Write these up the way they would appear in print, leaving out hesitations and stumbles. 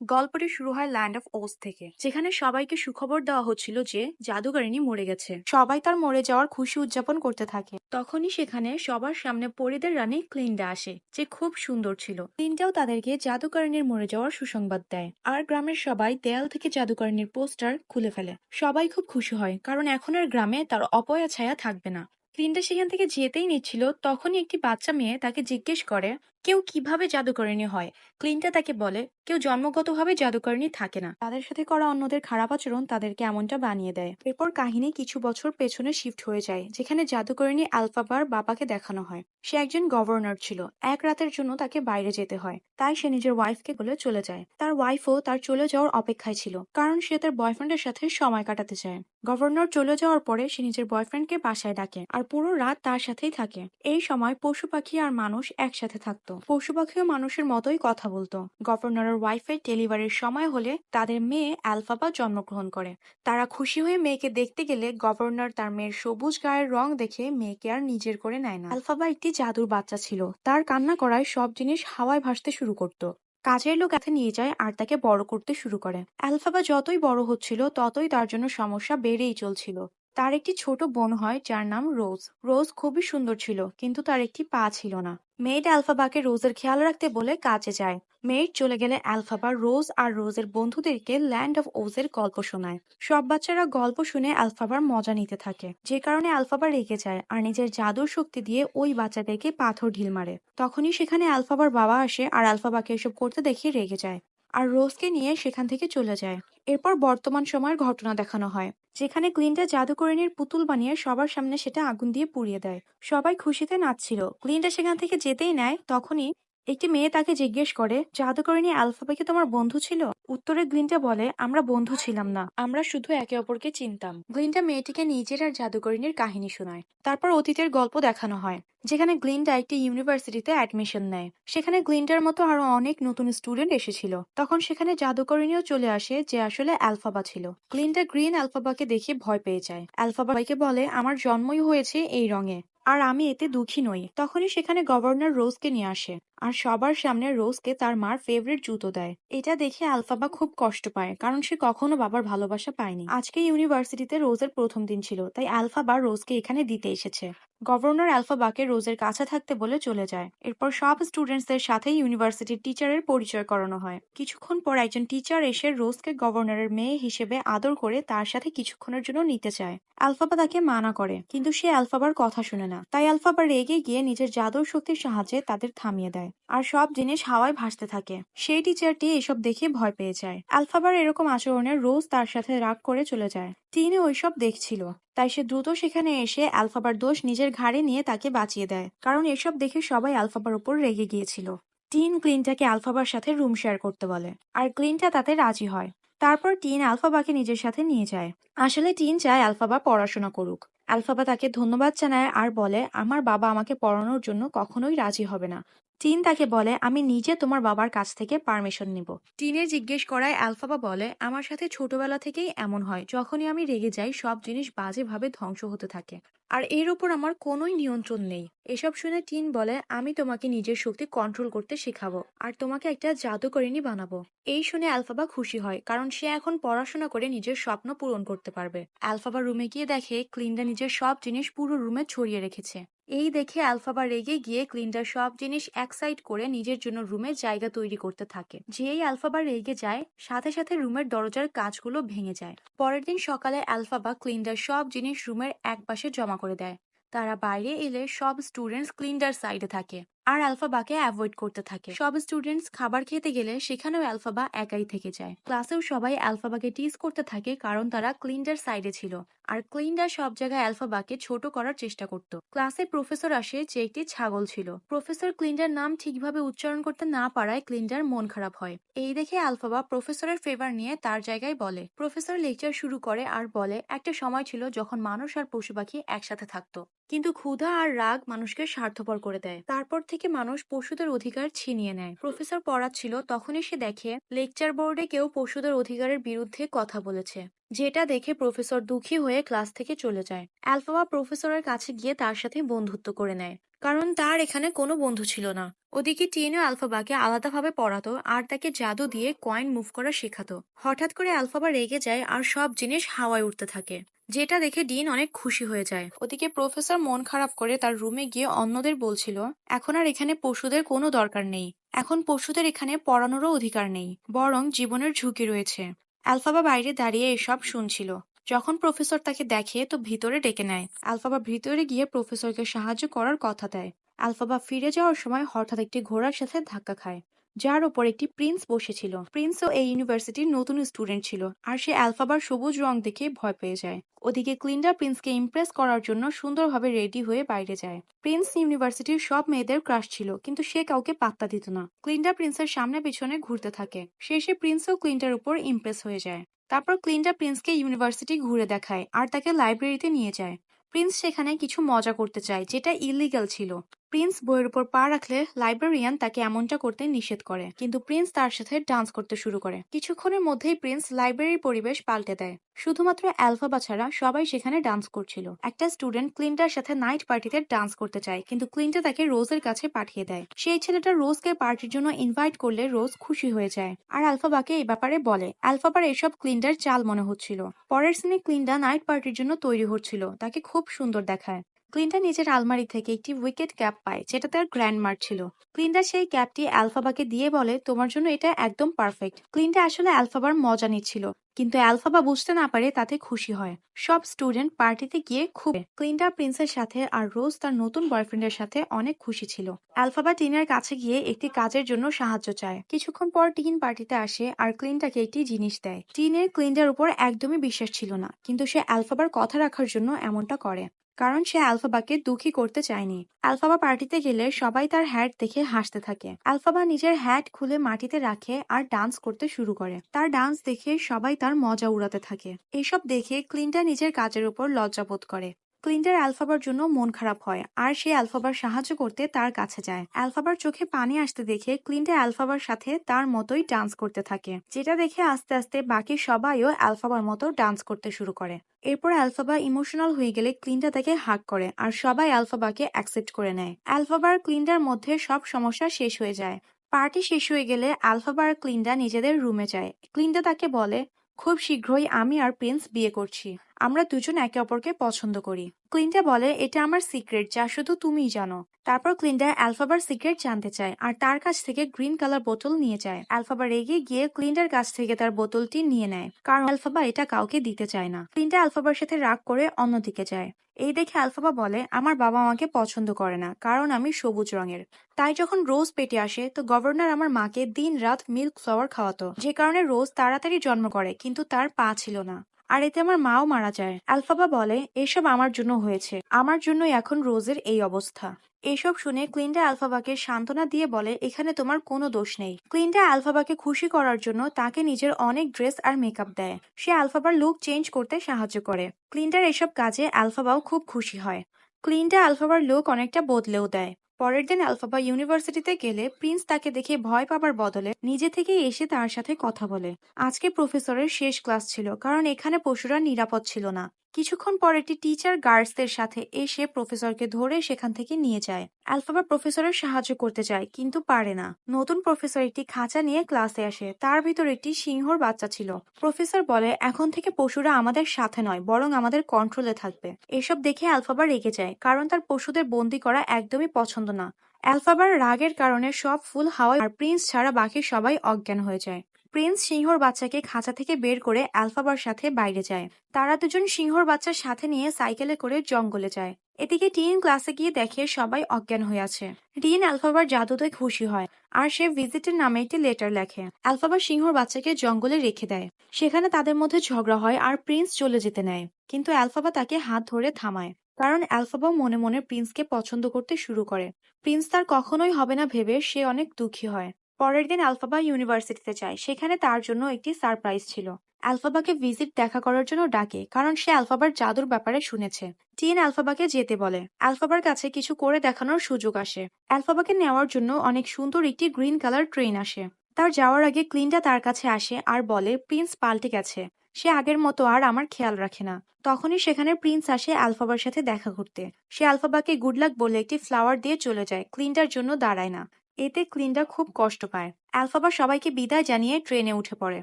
গল্পটি শুরু হয় ল্যান্ড অফ ওজ থেকে, যেখানে সবাইকে সুখবর দেওয়া হচ্ছিল যে জাদুকরিনী মরে গেছে। সবাই তার মরে যাওয়ার খুশি উদযাপন করতে থাকে। তখনই সেখানে সবার সামনে পরিদের রানী ক্লিন্ডা আসে, যে খুব সুন্দর ছিল। ক্লিন্ডাও তাদেরকে জাদুকরিনীর মরে যাওয়ার সুসংবাদ দেয়, আর গ্রামের সবাই দেয়াল থেকে জাদুকরিনীর পোস্টার খুলে ফেলে। সবাই খুব খুশি হয়, কারণ এখন আর গ্রামে তার অপয়া ছায়া থাকবে না। ক্লিন্ডা সেখান থেকে যেতেই নিচ্ছিল, তখনই একটি বাচ্চা মেয়ে তাকে জিজ্ঞেস করে কেউ কিভাবে জাদুকরিনী হয়। ক্লিন্টা তাকে বলে কেউ জন্মগতভাবে জাদুকরণী থাকে না, তাদের সাথে করা অন্যদের খারাপ আচরণ তাদেরকে এমনটা বানিয়ে দেয়। এরপর কাহিনী কিছু বছর পেছনে শিফট হয়ে যায়, যেখানে জাদুকরণী আলফাবার বাবাকে দেখানো হয়। সে একজন গভর্নর ছিল। এক রাতের জন্য তাকে বাইরে যেতে হয়, তাই সে নিজের ওয়াইফকে বলে চলে যায়। তার ওয়াইফও তার চলে যাওয়ার অপেক্ষায় ছিল, কারণ সে তার বয়ফ্রেন্ডের সাথে সময় কাটাতে চায়। গভর্নর চলে যাওয়ার পরে সে নিজের বয়ফ্রেন্ডকে বাসায় ডাকে, আর পুরো রাত তার সাথেই থাকে। এই সময় পশু পাখি আর মানুষ একসাথে থাকতো। পশু পাখিও মানুষের মতোই কথা বলতো। গভর্নরের ওয়াইফের ডেলিভারির সময় হলে তাদের মেয়ে আলফাবা জন্মগ্রহণ করে। তারা খুশি হয়ে মেয়েকে দেখতে গেলে গভর্নর তার মেয়ের সবুজ গায়ের রং দেখে মেয়েকে আর নিজের করে নেয় না। আলফাবা একটি জাদুর বাচ্চা ছিল। তার কান্না করায় সব জিনিস হাওয়ায় ভাসতে শুরু করতো। কাজের লোক এতে নিয়ে যায় আর তাকে বড় করতে শুরু করে। আলফাবা যতই বড় হচ্ছিল ততই তার জন্য সমস্যা বেড়েই চলছিল। তার একটি ছোট বোন হয় যার নাম রোজ। রোজ খুবই সুন্দর ছিল, কিন্তু তার একটি পা ছিল না। মেয়েড আলফাবাকে রোজের খেয়াল রাখতে বলে কাজে যায়। মেয়েড চলে গেলে আলফাবা রোজ আর রোজের বন্ধুদেরকে ল্যান্ড অফ ওজের গল্প শোনায়। সব বাচ্চারা গল্প শুনে আলফাবার মজা নিতে থাকে, যে কারণে আলফাবা রেগে যায় আর নিজের জাদুর শক্তি দিয়ে ওই বাচ্চাদেরকে পাথর ঢিল মারে। তখনই সেখানে আলফাবার বাবা আসে আর আলফাবাকে এসব করতে দেখে রেগে যায়, আর রোজকে নিয়ে সেখান থেকে চলে যায়। এরপর বর্তমান সময়ের ঘটনা দেখানো হয়, যেখানে ক্লিন্টা জাদুকরিনীর পুতুল বানিয়ে সবার সামনে সেটা আগুন দিয়ে পুড়িয়ে দেয়। সবাই খুশিতে নাচছিল। ক্লিন্টা সেখান থেকে যেতেই নেয়, তখনই একটি মেয়ে তাকে জিজ্ঞেস করে জাদুকরিনী আলফাবা কি তোমার বন্ধু ছিল? উত্তরে গ্লিন্টা বলে আমরা বন্ধু ছিলাম না, আমরা শুধু একে অপরকে চিনতাম। গ্লিন্টা মেয়েটিকে নিজের আর জাদুকরিনীর কাহিনী শোনায়। তারপর অতীতের গল্প দেখানো হয়, যেখানে গ্লিন্ডা একটি ইউনিভার্সিটিতে অ্যাডমিশন নেয়। সেখানে গ্লিন্ডার মতো আরো অনেক নতুন স্টুডেন্ট এসেছিল। তখন সেখানে জাদুকরিনীও চলে আসে, যে আসলে অ্যালফাবা ছিল। গ্লিন্ডা গ্রিন অ্যালফাবাকে দেখে ভয় পেয়ে যায়। অ্যালফাবা ভাইকে বলে আমার জন্মই হয়েছে এই রঙে, আর আমি এতে দুঃখী নই। তখনই সেখানে গভর্নর রোজকে নিয়ে আসে, আর সবার সামনে রোজকে তার মার ফেভারিট জুতো দেয়। এটা দেখে আলফাবা খুব কষ্ট পায়, কারণ সে কখনো বাবার ভালোবাসা পায়নি। আজকে ইউনিভার্সিটিতে রোজের প্রথম দিন ছিল, তাই আলফাবা রোজকে এখানে দিতে এসেছে। গভর্নর আলফাবাকে রোজের কাছে থাকতে বলে চলে যায়। এরপর সব স্টুডেন্টসদের সাথে ইউনিভার্সিটির টিচারের পরিচয় করানো হয়। কিছুক্ষণ পর একজন টিচার এসে রোজকে গভর্নরের মেয়ে হিসেবে আদর করে তার সাথে কিছুক্ষণের জন্য নিতে চায়। আলফাবা তাকে মানা করে, কিন্তু সে আলফাবার কথা শুনে না। তাই আলফাবা রেগে গিয়ে নিজের জাদুর শক্তির সাহায্যে তাদের থামিয়ে দেয়, আর সব জিনিস হাওয়ায় ভাসতে থাকে। সেই টিচারটি এসব দেখে ভয় পেয়ে যায়। আলফাবার এরকম আচরণে রোজ তার সাথে রাগ করে চলে যায়। তিনি ওইসব দেখছিল, তাই সে দ্রুত সেখানে এসে আলফাবার দোষ নিজের ঘাড়ে নিয়ে তাকে বাঁচিয়ে দেয়, কারণ এসব দেখে সবাই আলফাবার উপর রেগে গিয়েছিল। টিন ক্লিনটাকে আলফাবার সাথে রুম শেয়ার করতে বলে, আর ক্লিনটা তাতে রাজি হয়। তারপর টিন আলফাবাকে নিজের সাথে নিয়ে যায়। আসলে টিন চায় আলফাবা পড়াশোনা করুক। আলফাবা তাকে ধন্যবাদ জানায় আর বলে আমার বাবা আমাকে পড়ানোর জন্য কখনোই রাজি হবে না। টিন তাকে বলে আমি নিজে তোমার বাবার কাছ থেকে পারমিশন নিব। টিনের জিজ্ঞেস করায় আলফাবা বলে আমার সাথে ছোটবেলা থেকেই এমন হয়, যখনই আমি রেগে যাই সব জিনিস বাজেভাবে ধ্বংস হতে থাকে, আর এর উপর আমার কোনোই নিয়ন্ত্রণ নেই। এসব শুনে টিন বলে আমি তোমাকে নিজের শক্তি কন্ট্রোল করতে শেখাবো, আর তোমাকে একটা জাদুকরিনী বানাবো। এই শুনে আলফাবা খুশি হয়, কারণ সে এখন পড়াশোনা করে নিজের স্বপ্ন পূরণ করতে পারবে। আলফাবা রুমে গিয়ে দেখে ক্লিন্ডা নিজের সব জিনিস পুরো রুমে ছড়িয়ে রেখেছে। এই দেখে আলফাবা রেগে গিয়ে ক্লিন্ডার সব জিনিস এক সাইড করে নিজের জন্য রুমে জায়গা তৈরি করতে থাকে। যেই আলফাবা রেগে যায়, সাথে সাথে রুমের দরজার কাঁচগুলো ভেঙে যায়। পরের দিন সকালে আলফাবা ক্লিন্ডার সব জিনিস রুমের এক পাশে জমা করে দেয়। তারা বাইরে এলে সব স্টুডেন্টস ক্লিন্ডার সাইডে থাকে, আর আলফাবাকে অ্যাভয়েড করতে থাকে। সব স্টুডেন্টস খাবার খেতে গেলে সেখানেও আলফাবা একাই থেকে যায়। ক্লাসেও সবাই আলফাবাকে টিজ করতে থাকে, কারণ তারা ক্লিন্ডার সাইডে ছিল, আর ক্লিন্ডার সব জায়গায় আলফাবাকে ছোট করার চেষ্টা করত। ক্লাসে প্রফেসর আসে, যে একটি ছাগল ছিল। প্রফেসর ক্লিন্ডার নাম ঠিকভাবে উচ্চারণ করতে না পারায় ক্লিন্ডার মন খারাপ হয়। এই দেখে আলফাবা প্রফেসরের ফেভার নিয়ে তার জায়গায় বলে। প্রফেসর লেকচার শুরু করে আর বলে একটা সময় ছিল যখন মানুষ আর পশু পাখি একসাথে থাকতো, কিন্তু ক্ষুধা আর রাগ মানুষকে স্বার্থপর করে দেয়। তারপর থেকে মানুষ পশুদের অধিকার ছিনিয়ে নেয়। প্রফেসর পড়াচ্ছিল, তখনই সে দেখে লেকচার বোর্ডে কেউ পশুদের অধিকারের বিরুদ্ধে কথা বলেছে। যেটা দেখে প্রফেসর দুঃখী হয়ে ক্লাস থেকে চলে যায়। আলফাবা প্রফেসরের কাছে গিয়ে তার সাথে বন্ধুত্ব করে নেয়। কারণ তার এখানে কোনো বন্ধু ছিল না। ওদিকে টিনও আলফাবাকে আলাদাভাবে পড়াতো আর তাকে জাদু দিয়ে কয়েন মুভ করা শেখাতো। হঠাৎ করে আলফাবা রেগে যায় আর সব জিনিস হাওয়ায় উঠতে থাকে, যেটা দেখে ডিন অনেক খুশি হয়ে যায়। ওদিকে প্রফেসর মন খারাপ করে তার রুমে গিয়ে অন্যদের বলছিল, এখন আর এখানে পশুদের কোনো দরকার নেই। এখন পশুদের এখানে পড়ানোরও অধিকার নেই, বরং জীবনের ঝুঁকি রয়েছে। আলফাবা বাইরে দাঁড়িয়ে এসব শুনছিল। যখন প্রফেসর তাকে দেখে তো ভিতরে ডেকে নেয়। আলফাবা ভিতরে গিয়ে প্রফেসরকে সাহায্য করার কথা দেয়। আলফাবা ফিরে যাওয়ার সময় হঠাৎ একটি ঘোড়ার সাথে ধাক্কা খায়, যার ওপর একটি প্রিন্স বসেছিল। প্রিন্সও এই ইউনিভার্সিটির নতুন স্টুডেন্ট ছিল আর সে আলফাবার সবুজ রং দেখে ভয় পেয়ে যায়। ওদিকে ক্লিন্ডা প্রিন্সকে ইমপ্রেস করার জন্য সুন্দরভাবে রেডি হয়ে বাইরে যায়। প্রিন্স ইউনিভার্সিটির সব মেয়েদের ক্রাশ ছিল, কিন্তু সে কাউকে পাত্তা দিত না। ক্লিন্ডা প্রিন্সের সামনে পিছনে ঘুরতে থাকে। শেষে প্রিন্সও ক্লিন্ডার উপর ইমপ্রেস হয়ে যায়। তারপর ক্লিন্ডা প্রিন্সকে ইউনিভার্সিটি ঘুরে দেখায় আর তাকে লাইব্রেরিতে নিয়ে যায়। প্রিন্স সেখানে কিছু মজা করতে চায়, যেটা ইলিগাল ছিল। প্রিন্স বইয়ের উপর পা রাখলে লাইব্রেরিয়ান তাকে এমনটা করতে নিষেধ করে, কিন্তু প্রিন্স তার সাথে ডান্স করতে শুরু করে। কিছুক্ষণের মধ্যেই প্রিন্স লাইব্রেরির পরিবেশ পাল্টে দেয়। শুধুমাত্র অ্যালফাবা ছাড়া সবাই সেখানে ডান্স করছিল। একটা স্টুডেন্ট ক্লিন্টার সাথে নাইট পার্টিতে ডান্স করতে চায়, কিন্তু ক্লিন্টা তাকে রোজের কাছে পাঠিয়ে দেয়। সেই ছেলেটা রোজকে পার্টির জন্য ইনভাইট করলে রোজ খুশি হয়ে যায় আর আলফাবাকে এই ব্যাপারে বলে। আলফাবার এসব ক্লিন্টার চাল মনে হচ্ছিল। পরের সিনে ক্লিন্টা নাইট পার্টির জন্য তৈরি হচ্ছিল। তাকে খুব সুন্দর দেখায়। ক্লিন্টা নিজের আলমারি থেকে একটি উইকেট ক্যাপ পায়, যেটা তার গ্র্যান্ডমার ছিল। ক্লিন্টা সেই ক্যাপটি আলফাবাকে দিয়ে বলে, তোমার জন্য এটা একদম পারফেক্ট। ক্লিন্টা আসলে আলফাবার মজা নিচ্ছিল, কিন্তু আলফাবা বুঝতে না পারে তাতে খুশি হয়। সব স্টুডেন্ট পার্টিতে গিয়ে খুব ক্লিন্টা প্রিন্সের সাথে আর রোজ তার নতুন বয়ফ্রেন্ডের সাথে অনেক খুশি ছিল। আলফাবা টিনের কাছে গিয়ে একটি কাজের জন্য সাহায্য চায়। কিছুক্ষণ পর টিন পার্টিতে আসে আর ক্লিন্টাকে একটি জিনিস দেয়। টিনের ক্লিন্টার উপর একদমই বিশ্বাস ছিল না, কিন্তু সে আলফাবার কথা রাখার জন্য এমনটা করে, কারণ সে আলফাবাকে দুঃখী করতে চায়নি। আলফাবা পার্টিতে গেলে সবাই তার হ্যাট দেখে হাসতে থাকে। আলফাবা নিজের হ্যাট খুলে মাটিতে রাখে আর ডান্স করতে শুরু করে। তার ডান্স দেখে সবাই তার মজা উড়াতে থাকে। এসব দেখে ক্লিন্টা নিজের কাজের উপর লজ্জাবোধ করে। ক্লিন্টার আলফাবার জন্য মন খারাপ হয় আর সে আলফাবার সাহায্য করতে তার কাছে যায়। আলফাবার চোখে পানি আসতে দেখে ক্লিন্টা আলফাবার সাথে তার মতোই ডান্স করতে থাকে, যেটা দেখে আস্তে আস্তে বাকি সবাইও আলফাবার মতো ডান্স করতে শুরু করে। এরপর আলফাবা ইমোশনাল হয়ে গেলে ক্লিন্টা তাকে হাগ করে আর সবাই আলফাবাকে অ্যাকসেপ্ট করে নেয়। আলফাবার ক্লিন্টার মধ্যে সব সমস্যা শেষ হয়ে যায়। পার্টি শেষ হয়ে গেলে আলফাবা আর ক্লিন্টা নিজেদের রুমে যায়। ক্লিন্টা তাকে বলে, খুব শীঘ্রই আমি আর প্রিন্স বিয়ে করছি। আমরা দুজন একে অপরকে পছন্দ করি। ক্লিন্টা বলে, এটা আমার সিক্রেট, যা শুধু তুমিই জানো। তারপর ক্লিন্টা আলফাবার সিক্রেট জানতে চায় আর তার কাছ থেকে গ্রিন কালার বোতল নিয়ে যায়। আলফাবা রেগে গিয়ে ক্লিন্টার কাছ থেকে তার বোতলটি নিয়ে নেয়, কারণ আলফাবা এটা কাউকে দিতে চায় না। ক্লিন্টা আলফাবার সাথে রাগ করে অন্যদিকে যায়। এই দেখে আলফাবা বলে, আমার বাবা আমাকে পছন্দ করে না, কারণ আমি সবুজ রঙের। তাই যখন রোজ পেটে আসে তো গভর্নর আমার মাকে দিন রাত মিল্ক ফ্লাওয়ার খাওয়াতো, যে কারণে রোজ তাড়াতাড়ি জন্ম করে, কিন্তু তার পা ছিল না। আর এতে আমার মাও মারা যায়। আলফাবা বলে, এসব আমার জন্য হয়েছে, আমার জন্যই এখন রোজের এই অবস্থা। এসব শুনে ক্লিন্টা আলফাবাকে সান্ত্বনা দিয়ে বলে, এখানে তোমার কোনো দোষ নেই। ক্লিন্টা আলফাবাকে খুশি করার জন্য তাকে নিজের অনেক ড্রেস আর মেকআপ দেয়। সে আলফাবার লুক চেঞ্জ করতে সাহায্য করে। ক্লিন্টার এসব কাজে আলফাবাও খুব খুশি হয়। ক্লিন্টা আলফাবার লুক অনেকটা বদলেও দেয়। পরের দিন আলফাবা ইউনিভার্সিটিতে গেলে প্রিন্স তাকে দেখে ভয় পাবার বদলে নিজে থেকেই এসে তার সাথে কথা বলে। আজকে প্রফেসরের শেষ ক্লাস ছিল, কারণ এখানে পশুরা নিরাপদ ছিল না। কিছুক্ষণ পর একটি টিচার গার্ডসদের সাথে এসে প্রফেসরকে ধরে সেখান থেকে নিয়ে যায়। আলফাবা প্রফেসরের সাহায্য করতে চায়, কিন্তু পারে না। নতুন প্রফেসর একটি খাঁচা নিয়ে ক্লাসে আসে। তার ভিতর একটি সিংহর বাচ্চা ছিল। প্রফেসর বলে, এখন থেকে পশুরা আমাদের সাথে নয়, বরং আমাদের কন্ট্রোলে থাকবে। এসব দেখে আলফাবা রেগে যায়, কারণ তার পশুদের বন্দি করা একদমই পছন্দ না। আলফাবার রাগের কারণে সব ফুল হাওয়ায় আর প্রিন্স ছাড়া বাকি সবাই অজ্ঞান হয়ে যায়। প্রিন্স সিংহর বাচ্চাকে খাঁচা থেকে বের করে আলফাবার সাথে বাইরে যায়। তারা দুজন সিংহর বাচ্চার সাথে নিয়ে সাইকেলে করে জঙ্গলে যায়। এদিকে টিন ক্লাসে গিয়ে দেখে সবাই অজ্ঞান হয়ে আছে। টিন আলফাবার জাদুতে খুশি হয় আর সে ভিজিটের নামে একটি লেটার লেখে। আলফাবার সিংহর বাচ্চাকে জঙ্গলে রেখে দেয়। সেখানে তাদের মধ্যে ঝগড়া হয় আর প্রিন্স চলে যেতে নেয়, কিন্তু আলফাবা তাকে হাত ধরে থামায়, কারণ আলফাবা মনে মনে প্রিন্সকে পছন্দ করতে শুরু করে। প্রিন্স তার কখনোই হবে না ভেবে সে অনেক দুঃখী হয়। পরের দিন আলফাবা ইউনিভার্সিটিতে যায়। সেখানে তার জন্য একটি সারপ্রাইজ ছিল। আলফাবাকে ভিজিট দেখা করার জন্য ডাকে, কারণ সে আলফাবার জাদুর ব্যাপারে শুনেছে। টিন আলফাবাকে যেতে বলে। আলফাবার কাছে কিছু করে দেখানোর সুযোগ আসে। আলফাবাকে নেওয়ার জন্য অনেক সুন্দর একটি গ্রিন কালার ট্রেন আসে। তার যাওয়ার আগে ক্লিন্টা তার কাছে আসে আর বলে, প্রিন্স পাল্টে গেছে। সে আগের মতো আর আমার খেয়াল রাখে না। তখনই সেখানে প্রিন্স আসে আলফাবার সাথে দেখা করতে। সে আলফাবাকে গুড লাক বলে একটি ফ্লাওয়ার দিয়ে চলে যায়, ক্লিন্টার জন্য দাঁড়ায় না। এতে ক্লিন্টা খুব কষ্ট পায়। আলফাবা সবাইকে বিদায় জানিয়ে ট্রেনে উঠে পড়ে।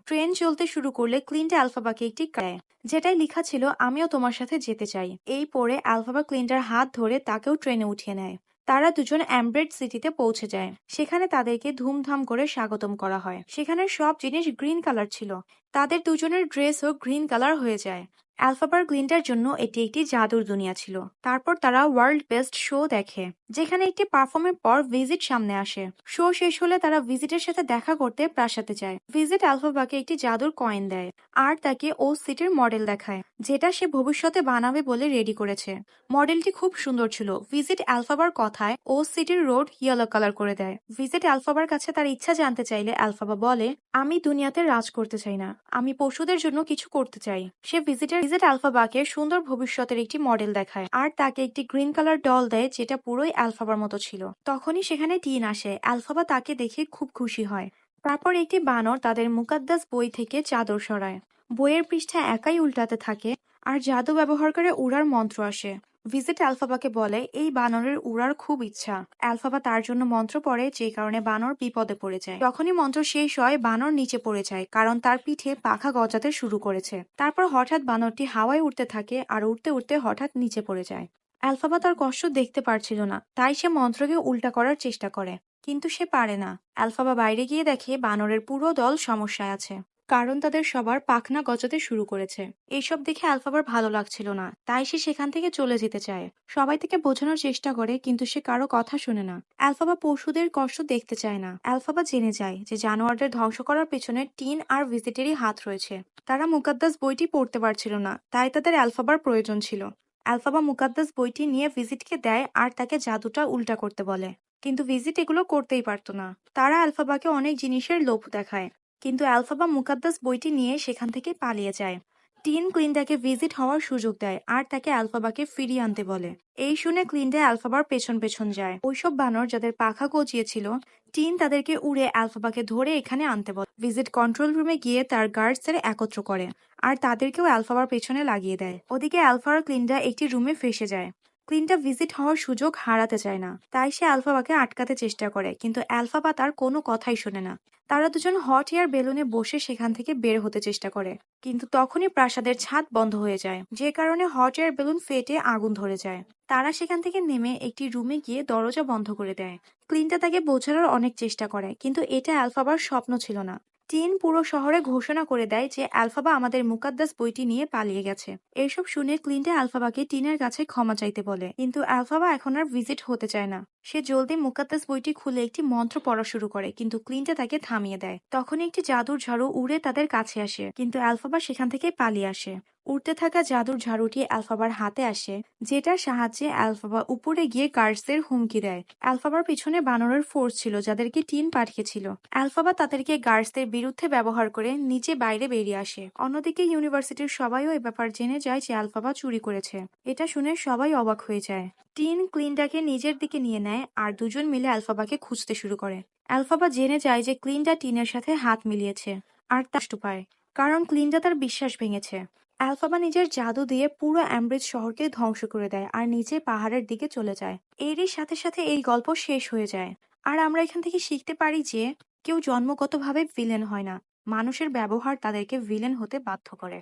ট্রেন চলতে শুরু করলে ক্লিন্টা আলফাবাকে একটি দেয়, যেটাই লেখা ছিল আমিও তোমার সাথে যেতে চাই। এই পরে আলফাবা ক্লিন্টার হাত ধরে তাকেও ট্রেনে উঠিয়ে নেয়। তারা দুজন অ্যামব্রেড সিটিতে পৌঁছে যায়। সেখানে তাদেরকে ধুমধাম করে স্বাগতম করা হয়। সেখানে সব জিনিস গ্রিন কালার ছিল। তাদের দুজনের ড্রেসও গ্রিন কালার হয়ে যায়। অ্যালফাবার গ্লিন্টার জন্য এটি একটি জাদুর দুনিয়া ছিল। তারপর তারা ওয়ার্ল্ড বেস্ট শো দেখে, যেখানে একটি পারফর্মের পর ভিজিট সামনে আসে। শো শেষ হলে তারা ভিজিটের সাথে দেখা করতে প্রাসাদে যায়। ভিজিট অ্যালফাবাকে একটি জাদুর কয়েন দেয় আর তাকে ও সিটির মডেল দেখায়, যেটা সে ভবিষ্যতে বানাবে বলে রেডি করেছে। মডেলটি খুব সুন্দর ছিল। ভিজিট অ্যালফাবার কথায় ও সিটির রোড ইয়েলো কালার করে দেয়। ভিজিট অ্যালফাবার কাছে তার ইচ্ছা জানতে চাইলে অ্যালফাবা বলে, আমি দুনিয়াতে রাজ করতে চাই না, আমি পশুদের জন্য কিছু করতে চাই। সে ভিজিট অ্যালফাবাকে সুন্দর ভবিষ্যতের একটি মডেল দেখায় আর তাকে একটি গ্রিন কালার ডল দেয়, যেটা পুরোই অ্যালফাবার মতো ছিল। তখনই সেখানে টিন আসে। অ্যালফাবা তাকে দেখে খুব খুশি হয়। তারপর একটি বানর তাদের মুকাদ্দাস বই থেকে চাদর সরায়। বইয়ের পৃষ্ঠা একাই উল্টাতে থাকে আর জাদু ব্যবহার করে উড়ার মন্ত্র আসে। ভিজিট অ্যালফাবাকে বলে এই বানরের উড়ার খুব ইচ্ছা। অ্যালফাবা তার জন্য মন্ত্র পড়ে, যে কারণে বানর বিপদে পড়ে যায়। যখনই মন্ত্র শেষ হয় বানর নিচে পড়ে যায়, কারণ তার পিঠে পাখা গজাতে শুরু করেছে। তারপর হঠাৎ বানরটি হাওয়ায় উঠতে থাকে আর উঠতে উঠতে হঠাৎ নিচে পড়ে যায়। অ্যালফাবা তার কষ্ট দেখতে পারছিল না, তাই সে মন্ত্রকে উল্টা করার চেষ্টা করে, কিন্তু সে পারে না। অ্যালফাবা বাইরে গিয়ে দেখে বানরের পুরো দল সমস্যায় আছে, কারণ তাদের সবার পাখনা গজাতে শুরু করেছে। এইসব দেখে আলফাবার ভালো লাগছিল না, তাই সে সেখান থেকে চলে যেতে চায়। সবাই তাকে বোঝানোর চেষ্টা করে, কিন্তু সে কারো কথা শুনে না। আলফাবা পশুদের কষ্ট দেখতে চায় না। আলফাবা জেনে যায় যে জানোয়ারদের ধ্বংস করার পেছনে টিন আর ভিজিটেরই হাত রয়েছে। তারা মুকাদ্দাস বইটি পড়তে পারছিল না, তাই তাদের আলফাবার প্রয়োজন ছিল। আলফাবা মুকাদ্দাস বইটি নিয়ে ভিজিটকে দেয় আর তাকে জাদুটা উল্টা করতে বলে, কিন্তু ভিজিট এগুলো করতেই পারতো না। তারা আলফাবাকে অনেক জিনিসের লোভ দেখায়, কিন্তু অ্যালফাবা মুকাদ্দাস বইটি নিয়ে সেখান থেকে পালিয়ে যায়। টিন ক্লিন্ডাকে ভিজিট হওয়ার সুযোগ দেয় আর তাকে অ্যালফাবাকে ফিরিয়ে আনতে বলে। এই শুনে ক্লিন্ডা অ্যালফাবার পেছন পেছন যায়। ওইসব বানর যাদের পাখা গজিয়েছিল, টিন তাদেরকে উড়ে অ্যালফাবাকে ধরে এখানে আনতে বলে। ভিজিট কন্ট্রোল রুমে গিয়ে তার গার্ডসদের একত্র করে আর তাদেরকেও অ্যালফাবার পেছনে লাগিয়ে দেয়। ওদিকে অ্যালফা আর ক্লিন্ডা একটি রুমে ফেসে যায়। ক্লিন্টা ভিজিট হওয়ার সুযোগ হারাতে চায় না, তাই সে অ্যালফাবাকে আটকাতে চেষ্টা করে, কিন্তু অ্যালফাবা তার কোনো কথাই শোনে না। তারা দুজন হট এয়ার বেলুনে বসে সেখান থেকে বের হতে চেষ্টা করে, কিন্তু তখনই প্রাসাদের ছাদ বন্ধ হয়ে যায়, যে কারণে হট এয়ার বেলুন ফেটে আগুন ধরে যায়। তারা সেখান থেকে নেমে একটি রুমে গিয়ে দরজা বন্ধ করে দেয়। ক্লিন্টা তাকে বোঝানোর অনেক চেষ্টা করে, কিন্তু এটা অ্যালফাবার স্বপ্ন ছিল না। টিন পুরো শহরে ঘোষণা করে দেয় যে অ্যালফাবা আমাদের মুকাদ্দাস বইটি নিয়ে পালিয়ে গেছে। এসব শুনে ক্লিন্টা অ্যালফাবাকে টিনের কাছে ক্ষমা চাইতে বলে, কিন্তু অ্যালফাবা এখন আর ভিজিট হতে চায় না। সে জলদি মুকাদ্দাস বইটি খুলে একটি মন্ত্র পড়া শুরু করে, কিন্তু ক্লিন্টা তাকে থামিয়ে দেয়। তখন একটি জাদুর ঝাড়ু উড়ে তাদের কাছে আসে, কিন্তু অ্যালফাবা সেখান থেকে পালিয়ে আসে। উড়তে থাকা জাদুর ঝাড়ুটি অ্যালফাবার হাতে আসে, যেটার সাহায্যে অ্যালফাবা উপরে গিয়ে গার্ডসদের হুমকি দেয়। অ্যালফাবার পিছনে বানরের ফোর্স ছিল, যাদেরকে টিন পাঠিয়েছিল। অ্যালফাবা তাদেরকে গার্ডসদের বিরুদ্ধে ব্যবহার করে নিচে বাইরে বেরিয়ে আসে। অন্যদিকে ইউনিভার্সিটির সবাইও এ ব্যাপার জেনে যায় যে অ্যালফাবা চুরি করেছে। এটা শুনে সবাই অবাক হয়ে যায়। টিন ক্লিন্ডাকে নিজের দিকে নিয়ে নেয় আর দুজন মিলে অ্যালফাবাকে খুঁজতে শুরু করে। অ্যালফাবা জেনে যায় যে ক্লিন্ডা টিনের সাথে হাত মিলিয়েছে আর কষ্ট পায়, কারণ ক্লিন্ডা তার বিশ্বাস ভেঙেছে। অ্যালফাবা নিজের জাদু দিয়ে পুরো অ্যামব্রিজ শহরকে ধ্বংস করে দেয় আর নিচে পাহাড়ের দিকে চলে যায়। এরই সাথে সাথে এই গল্প শেষ হয়ে যায়। আর আমরা এখান থেকে শিখতে পারি যে কেউ জন্মগতভাবে ভিলেন হয় না, মানুষের ব্যবহার তাদেরকে ভিলেন হতে বাধ্য করে।